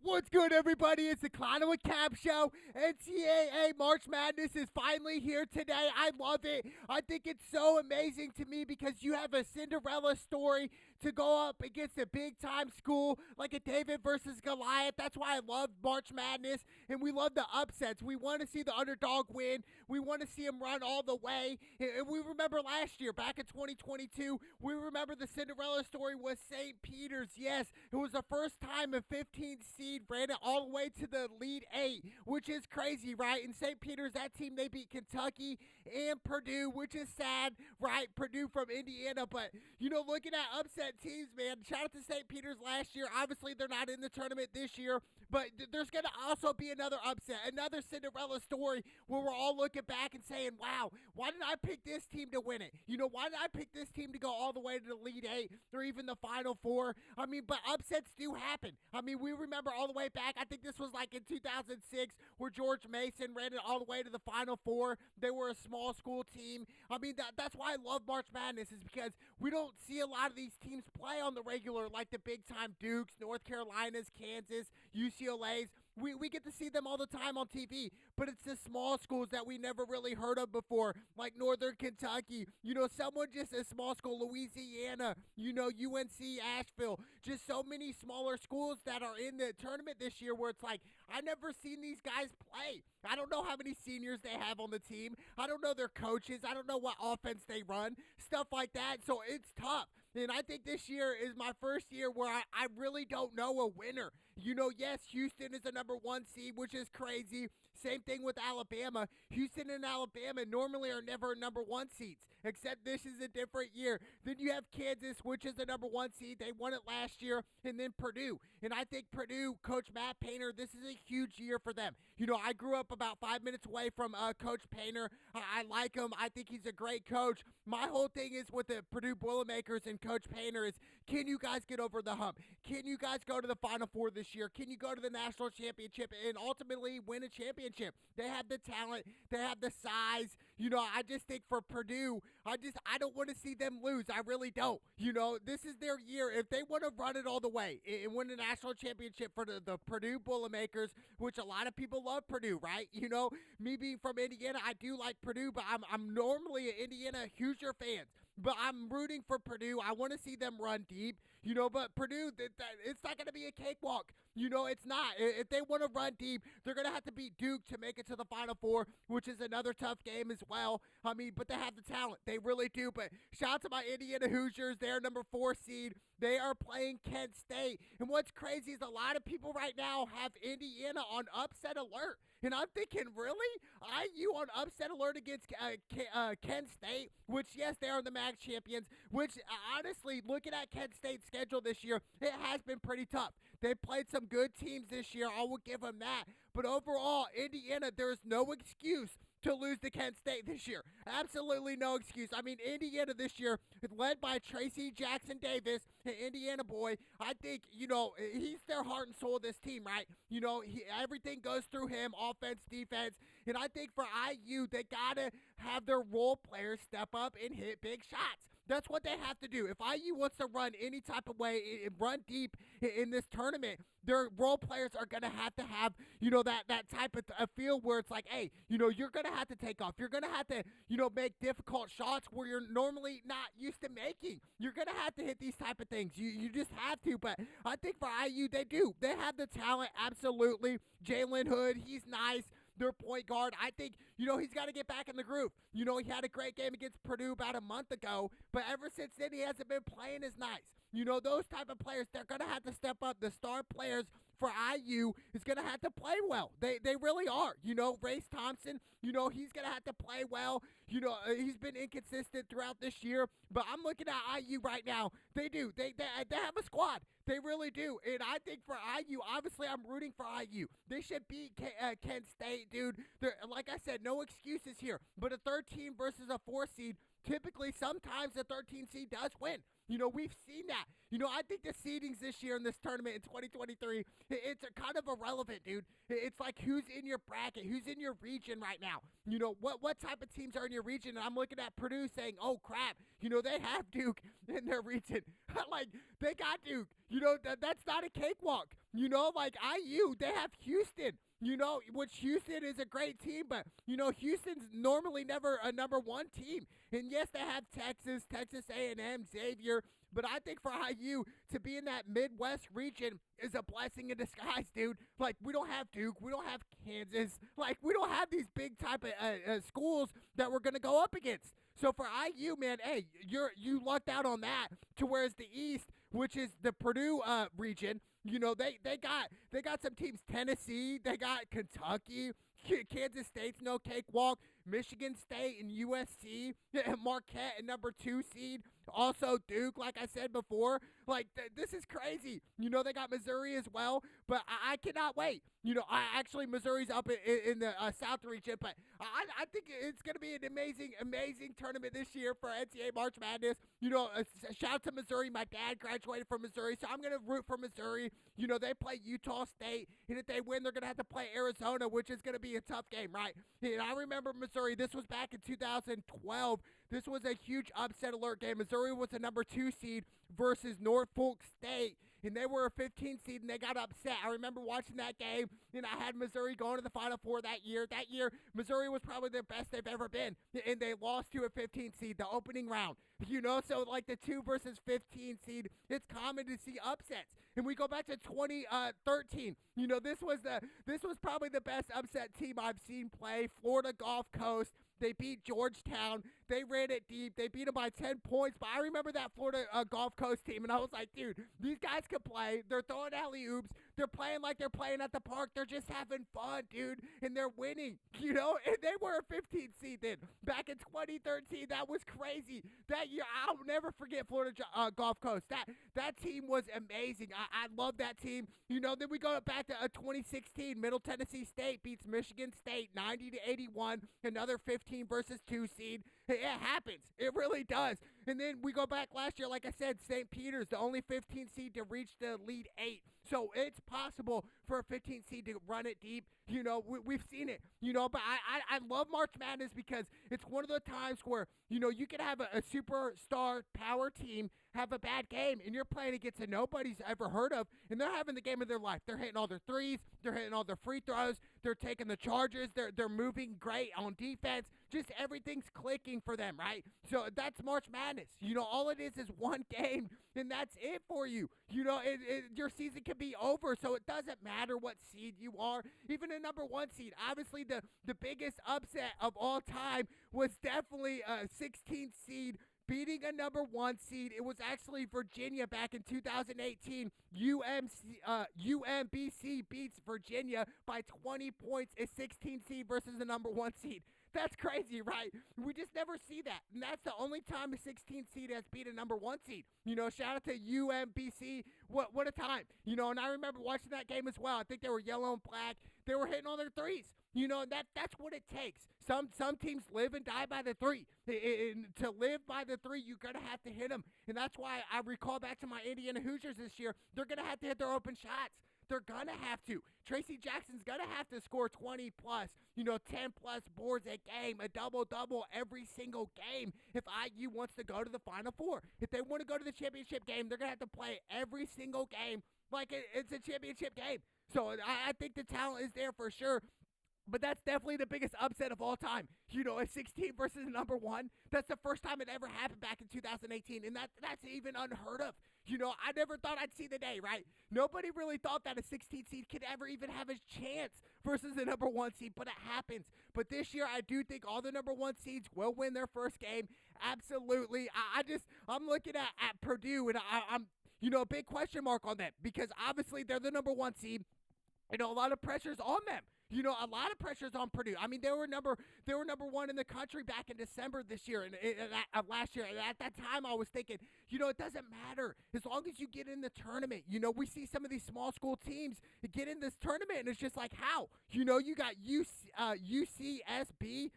What's good, everybody? It's the Clown with Cap Show. NCAA March Madness is finally here today. I love it. I think it's so amazing to me because you have a Cinderella story to go up against a big-time school like a David versus Goliath. That's why I love March Madness, and we love the upsets. We want to see the underdog win. We want to see him run all the way. And we remember last year, back in 2022, we remember the Cinderella story was St. Peter's. Yes, it was the first time a 15th seed ran it all the way to the Elite Eight, which is crazy, right? And St. Peter's, that team, they beat Kentucky and Purdue, which is sad, right? Purdue from Indiana, but, looking at upset teams, man, shout out to St. Peter's last year. Obviously, they're not in the tournament this year, but there's going to also be another upset, another Cinderella story where we're all looking back and saying, wow, why did I pick this team to win it? Why did I pick this team to go all the way to the Elite Eight or even the Final Four? But upsets do happen. We remember all the way back, I think this was like in 2006 where George Mason ran it all the way to the Final Four. They were a small school team. That's why I love March Madness, is because we don't see a lot of these teams play on the regular, like the big-time Dukes, North Carolinas, Kansas, UCLA's. We get to see them all the time on TV, but it's the small schools that we never really heard of before, like Northern Kentucky, someone just a small school, Louisiana, UNC, Asheville, just so many smaller schools that are in the tournament this year where it's like, I never seen these guys play. I don't know how many seniors they have on the team. I don't know their coaches. I don't know what offense they run, stuff like that, so it's tough. And I think this year is my first year where I really don't know a winner. Yes, Houston is the number one seed, which is crazy. Same thing with Alabama. Houston and Alabama normally are never number one seeds, except this is a different year. Then you have Kansas, which is the number one seed. They won it last year. And then Purdue. And I think Purdue, Coach Matt Painter, this is a huge year for them. I grew up about 5 minutes away from Coach Painter. I like him. I think he's a great coach. My whole thing is with the Purdue Boilermakers and Coach Painter is, can you guys get over the hump? Can you guys go to the Final Four this year? Can you go to the national championship and ultimately win a championship? They have the talent. They have the size. I just think for Purdue, I don't want to see them lose. I really don't. This is their year. If they want to run it all the way and win a national championship for the Purdue Boilermakers, which a lot of people love Purdue, right? Me being from Indiana, I do like Purdue, but I'm normally an Indiana Hoosier fan. But I'm rooting for Purdue. I want to see them run deep, but Purdue, it's not going to be a cakewalk. It's not. If they want to run deep, they're going to have to beat Duke to make it to the Final Four, which is another tough game as well. But they have the talent. They really do. But shout out to my Indiana Hoosiers. They're number 4 seed. They are playing Kent State. And what's crazy is a lot of people right now have Indiana on upset alert. And I'm thinking, really? IU on upset alert against Kent State, which, yes, they are the MAC champions, which, honestly, looking at Kent State's schedule this year, it has been pretty tough. They played some good teams this year. I will give them that. But overall, Indiana, there's no excuse to lose to Kent State this year. Absolutely no excuse. Indiana this year, led by Tracy Jackson Davis, an Indiana boy. I think, he's their heart and soul of this team, right? Everything goes through him, offense, defense. And I think for IU, they got to have their role players step up and hit big shots. That's what they have to do. If IU wants to run any type of way and run deep in this tournament, their role players are going to have, that type of feel where it's like, hey, you're going to have to take off. You're going to have to, make difficult shots where you're normally not used to making. You're going to have to hit these type of things. You just have to. But I think for IU, they do. They have the talent, absolutely. Jalen Hood, he's nice. Their point guard, I think, he's got to get back in the groove. He had a great game against Purdue about a month ago, but ever since then, he hasn't been playing as nice. Those type of players, they're going to have to step up. The star players for IU is going to have to play well. They really are. Race Thompson, he's going to have to play well. He's been inconsistent throughout this year, but I'm looking at IU right now. They do. They have a squad. They really do. And I think for IU, obviously I'm rooting for IU. They should beat Kent State, dude. Like I said, no excuses here. But a 13 versus a 4 seed, typically sometimes the 13 seed does win. We've seen that. I think the seedings this year in this tournament in 2023, it's kind of irrelevant, dude. It's like who's in your bracket, who's in your region right now. What type of teams are in your region? And I'm looking at Purdue saying, oh, crap, they have Duke in their region. Like, they got Duke. That's not a cakewalk. Like IU, they have Houston. Which Houston is a great team, but Houston's normally never a number one team. And yes, they have Texas A&M, Xavier, but I think for IU to be in that Midwest region is a blessing in disguise, dude. Like, we don't have Duke, we don't have Kansas, like, we don't have these big type of schools that we're gonna go up against. So for IU, man, hey, you lucked out on that. To whereas the East, which is the Purdue region, they got some teams. Tennessee, they got Kentucky, Kansas State's no cakewalk, Michigan State and USC, and Marquette and number 2 seed. Also Duke, like I said before. Like, this is crazy. They got Missouri as well, but I cannot wait. Missouri's up in the South region, but I think it's going to be an amazing tournament this year for NCAA March Madness. Shout out to Missouri. My dad graduated from Missouri, so I'm going to root for Missouri. They play Utah State, and if they win, they're going to have to play Arizona, which is going to be a tough game, right? And I remember Missouri. This was back in 2012. This was a huge upset alert game. Missouri was a number 2 seed versus Norfolk State, and they were a 15 seed, and they got upset. I remember watching that game, and I had Missouri going to the Final Four that year. That year, Missouri was probably the best they've ever been, and they lost to a 15 seed the opening round. So like the 2 versus 15 seed, it's common to see upsets. And we go back to 2013. This was probably the best upset team I've seen play. Florida Gulf Coast. They beat Georgetown. They ran it deep. They beat them by 10 points. But I remember that Florida Gulf Coast team, and I was like, dude, these guys can play. They're throwing alley-oops. They're playing like they're playing at the park. They're just having fun, dude, and they're winning, and they were a 15 seed then. Back in 2013, that was crazy. That year, I'll never forget Florida Gulf Coast. That team was amazing. I love that team. Then we go back to 2016. Middle Tennessee State beats Michigan State 90-81. Another 15 versus 2 seed. It happens. It really does. And then we go back last year, like I said, St. Peter's, the only 15 seed to reach the Elite 8. So it's possible for a 15 seed to run it deep. We've seen it. But I love March Madness because it's one of the times where, you can have a superstar power team have a bad game, and you're playing against a nobody's ever heard of, and they're having the game of their life. They're hitting all their threes. They're hitting all their free throws. They're taking the charges. They're moving great on defense. Just everything's clicking for them, right? So that's March Madness. All it is one game, and that's it for you. Your season can be over, so it doesn't matter what seed you are. Even a number 1 seed. Obviously, the biggest upset of all time was definitely a 16th seed beating a number 1 seed. It was actually Virginia back in 2018. UMBC beats Virginia by 20 points, a 16 seed versus the number 1 seed. That's crazy, right? We just never see that. And that's the only time a 16 seed has beat a number 1 seed. Shout out to UMBC. What a time. And I remember watching that game as well. I think they were yellow and black. They were hitting all their threes. That's what it takes. Some teams live and die by the 3. And to live by the 3, you're going to have to hit them. And that's why I recall back to my Indiana Hoosiers this year. They're going to have to hit their open shots. They're going to have to. Tracy Jackson's going to have to score 20 plus, 10 plus boards a game, a double-double every single game if IU wants to go to the Final Four. If they want to go to the championship game, they're going to have to play every single game like it's a championship game. So I think the talent is there for sure. But that's definitely the biggest upset of all time. A 16 versus a number 1. That's the first time it ever happened back in 2018. And that's even unheard of. I never thought I'd see the day, right? Nobody really thought that a 16 seed could ever even have a chance versus a number 1 seed, but it happens. But this year, I do think all the number 1 seeds will win their first game. Absolutely. I'm looking at Purdue, and I'm a big question mark on them because obviously they're the number 1 seed. A lot of pressure's on them. A lot of pressure's on Purdue. I mean, they were number 1 in the country back in December this year and last year. And at that time, I was thinking, it doesn't matter as long as you get in the tournament. We see some of these small school teams get in this tournament, and it's just like how. You got UCSB.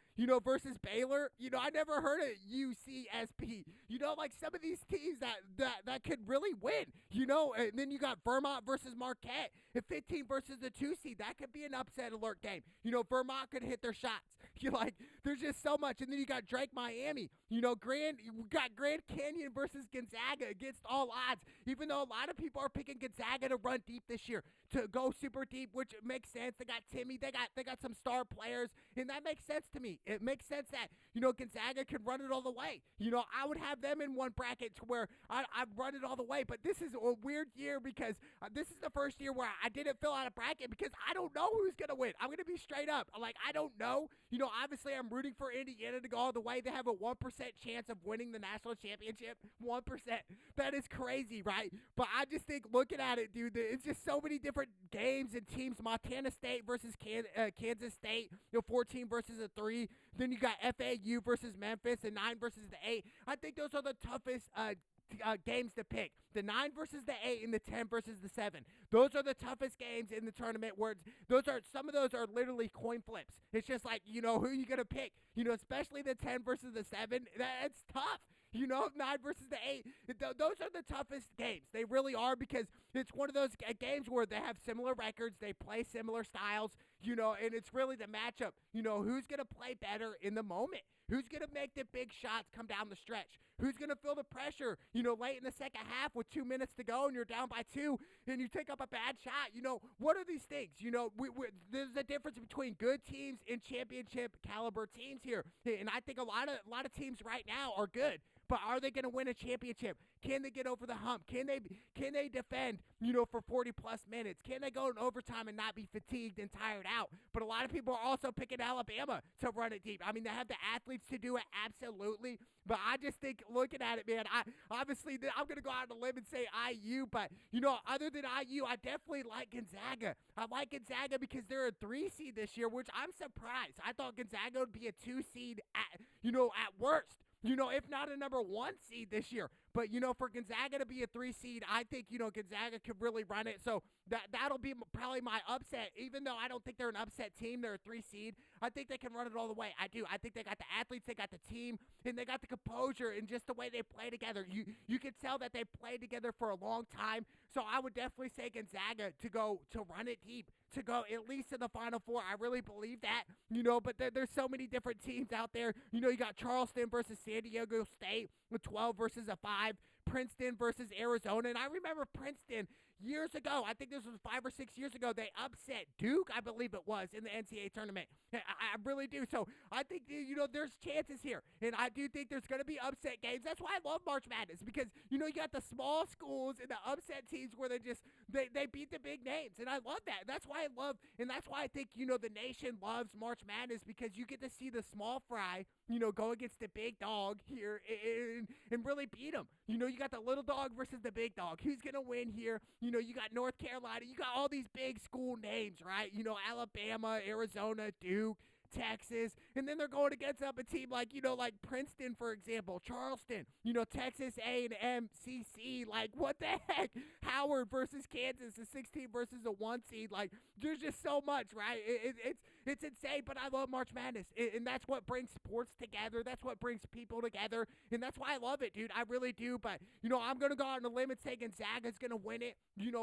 versus Baylor. I never heard of UCSB. Like some of these teams that could really win. And then you got Vermont versus Marquette. If 15 versus the 2 seed, that could be an upset alert game. Vermont could hit their shots. There's just so much. And then you got Drake, Miami. You got Grand Canyon versus Gonzaga against all odds. Even though a lot of people are picking Gonzaga to run deep this year, to go super deep, which makes sense. They got Timmy. They got some star players, and that makes sense to me. It makes sense that Gonzaga can run it all the way. I would have them in one bracket to where I'd run it all the way. But this is a weird year because this is the first year where I didn't fill out a bracket because I don't know who's gonna win. I'm gonna be straight up. I don't know. Obviously I'm rooting for Indiana to go all the way. They have a 1% chance of winning the national championship. 1%. That is crazy, right? But I just think looking at it, dude, it's just so many different games and teams. Montana State versus Kansas State, 14 versus a 3. Then you got FAU versus Memphis, and 9 versus the 8. I think those are the toughest games to pick. The 9 versus the 8 and the 10 versus the 7. Those are the toughest games in the tournament where some of those are literally coin flips. It's just like, who you going to pick? Especially the 10 versus the 7. That's tough. 9 versus the 8. Those are the toughest games. They really are because it's one of those games where they have similar records. They play similar styles, and it's really the matchup. Who's going to play better in the moment? Who's going to make the big shots come down the stretch? Who's going to feel the pressure, late in the second half with 2 minutes to go and you're down by 2 and you take up a bad shot? What are these things? There's a difference between good teams and championship caliber teams here. And I think a lot of teams right now are good. But are they going to win a championship? Can they get over the hump? Can they defend, for 40-plus minutes? Can they go in overtime and not be fatigued and tired out? But a lot of people are also picking Alabama to run it deep. I mean, they have the athletes to do it, absolutely. But I just think, looking at it, man, I'm going to go out on a limb and say IU. But, other than IU, I definitely like Gonzaga. I like Gonzaga because they're a 3 seed this year, which I'm surprised. I thought Gonzaga would be a 2 seed at worst. If not a number 1 seed this year. But, for Gonzaga to be a 3 seed, I think, Gonzaga could really run it. So that'll be probably my upset. Even though I don't think they're an upset team, they're a 3 seed. I think they can run it all the way. I do. I think they got the athletes, they got the team, and they got the composure and just the way they play together. You can tell that they played together for a long time. So I would definitely say Gonzaga to run it deep, to go at least to the Final Four. I really believe that, but there's so many different teams out there. You got Charleston versus San Diego State with 12 versus a 5, Princeton versus Arizona. And I remember Princeton years ago, I think this was 5 or 6 years ago, they upset Duke, I believe it was, in the NCAA tournament. I really do. So I think, there's chances here. And I do think there's going to be upset games. That's why I love March Madness because, you got the small schools and the upset teams where they beat the big names. And I love that. That's why I think, the nation loves March Madness because you get to see the small fry, go against the big dog here and really beat them. You got the little dog versus the big dog. Who's going to win here? You got North Carolina. You got all these big school names, right? Alabama, Arizona, Duke, Texas, and then they're going against a team like Princeton, for example, Charleston, Texas A&M, CC, what the heck? Howard versus Kansas, a 16 versus a 1 seed. There's just so much, right? It's insane, but I love March Madness, and that's what brings sports together. That's what brings people together, and that's why I love it, dude. I really do, but, I'm going to go out on a limb and say Gonzaga's going to win it,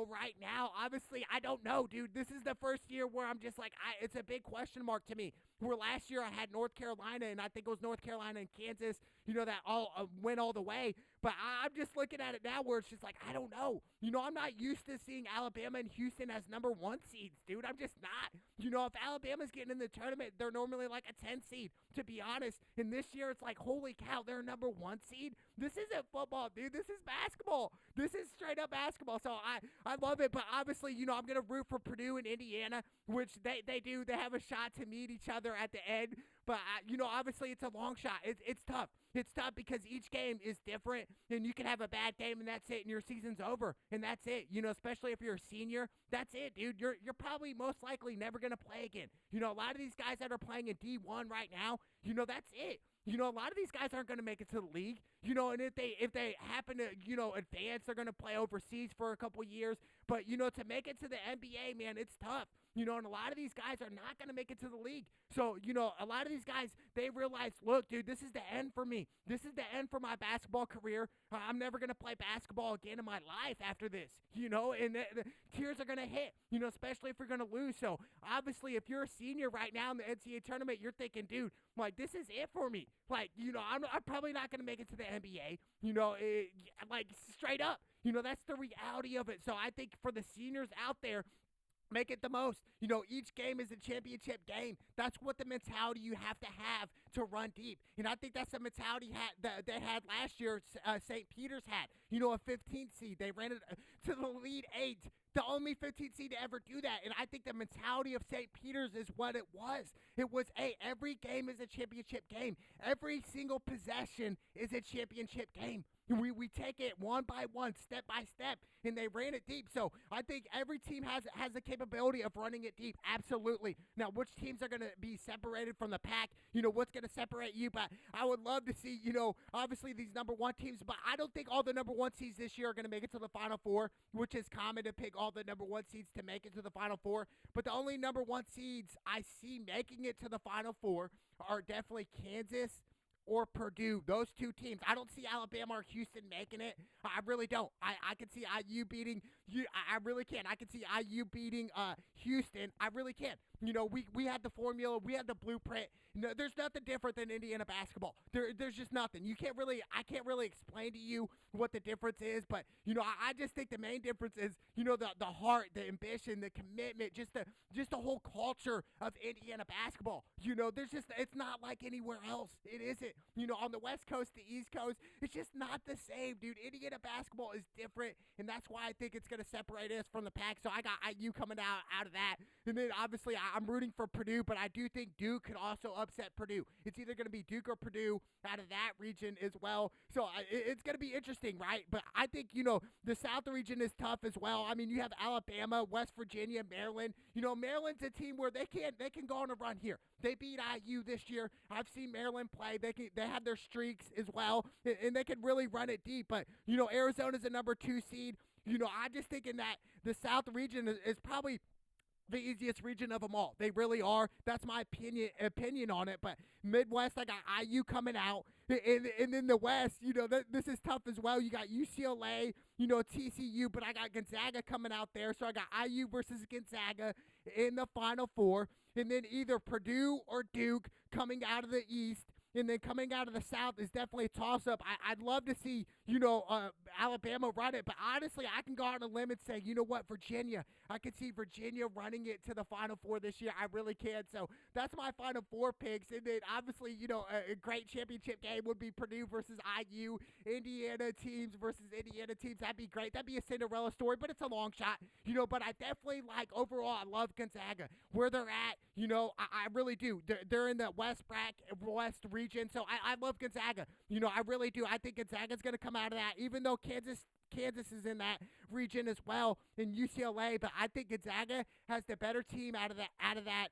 right now. Obviously, I don't know, dude. This is the first year where I'm just it's a big question mark to me. Where last year I had North Carolina, and I think it was North Carolina and Kansas, that all went all the way. But I'm just looking at it now where it's just I don't know. I'm not used to seeing Alabama and Houston as number 1 seeds, dude. I'm just not. If Alabama's getting in the tournament, they're normally a 10 seed, to be honest. And this year it's holy cow, they're a number 1 seed. This isn't football, dude. This is basketball. This is straight up basketball. So I love it. But obviously, I'm going to root for Purdue and Indiana, which they do. They have a shot to meet each other at the end. But, obviously it's a long shot. It's tough. It's tough because each game is different, and you can have a bad game, and that's it, and your season's over, and that's it. Especially if you're a senior, that's it, dude. You're probably most likely never going to play again. A lot of these guys that are playing in D1 right now, that's it. A lot of these guys aren't going to make it to the league, and if they happen to, advance, they're going to play overseas for a couple years. But, to make it to the NBA, man, it's tough. And a lot of these guys are not going to make it to the league. So, a lot of these guys, they realize, look, dude, this is the end for me. This is the end for my basketball career. I'm never going to play basketball again in my life after this, and the tears are going to hit, especially if you're going to lose. So, obviously, if you're a senior right now in the NCAA tournament, you're thinking, dude, like, this is it for me. Like, I'm probably not going to make it to the NBA, like, straight up. That's the reality of it. So, I think for the seniors out there, make it the most. Each game is a championship game. That's what the mentality you have to run deep. And I think that's the mentality that they had last year. St. Peter's had, a 15th seed. They ran it to the Elite Eight. The only 15th seed to ever do that. And I think the mentality of St. Peter's is what it was. It was, hey, every game is a championship game. Every single possession is a championship game. We take it one by one, step by step, and they ran it deep. So I think every team has the capability of running it deep. Absolutely. Now, which teams are going to be separated from the pack? What's going to separate you? But I would love to see, obviously these number one teams. But I don't think all the number one seeds this year are going to make it to the Final Four, which is common to pick all the number one seeds to make it to the Final Four. But the only number one seeds I see making it to the Final Four are definitely Kansas or Purdue. Those two teams. I don't see Alabama or Houston making it. I really don't. I can see IU beating you. I really can. I can see IU beating Houston. I really can. We had the formula. We had the blueprint. No, there's nothing different than Indiana basketball. There's just nothing. I can't really explain to you what the difference is, but I just think the main difference is the heart, the ambition, the commitment, just the whole culture of Indiana basketball. It's not like anywhere else. It isn't. On the West Coast, the East Coast, it's just not the same, dude. Indiana basketball is different, and that's why I think it's going to separate us from the pack. So I got IU coming out of that. And then, obviously, I'm rooting for Purdue, but I do think Duke could also upset Purdue. It's either going to be Duke or Purdue out of that region as well. So it's going to be interesting, right? But I think, the South region is tough as well. I mean, you have Alabama, West Virginia, Maryland. Maryland's a team where they can go on a run here. They beat IU this year. I've seen Maryland play. They have their streaks as well, and they can really run it deep. But, Arizona's a number 2 seed. I'm just thinking that the South region is probably the easiest region of them all. They really are. That's my opinion on it. But Midwest, I got IU coming out. And then the West, this is tough as well. You got UCLA, TCU, but I got Gonzaga coming out there. So I got IU versus Gonzaga in the Final Four. And then either Purdue or Duke coming out of the East. And then coming out of the South is definitely a toss-up. I'd love to see, Alabama run it. But honestly, I can go out on a limb and say, you know what, Virginia. I could see Virginia running it to the Final Four this year. I really can. So that's my Final Four picks. And then obviously, a great championship game would be Purdue versus IU. Indiana teams versus Indiana teams. That'd be great. That'd be a Cinderella story, but it's a long shot. But I definitely overall, I love Gonzaga. Where they're at, I really do. They're in the West region. So I love Gonzaga. I really do. I think Gonzaga's going to come out of that, even though Kansas is in that region as well, in UCLA. But I think Gonzaga has the better team out of that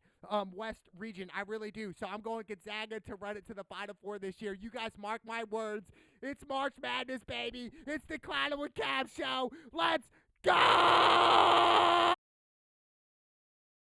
West region. I really do. So I'm going Gonzaga to run it to the Final Four this year. You guys mark my words. It's March Madness, baby. It's the Clown with Cab show. Let's go!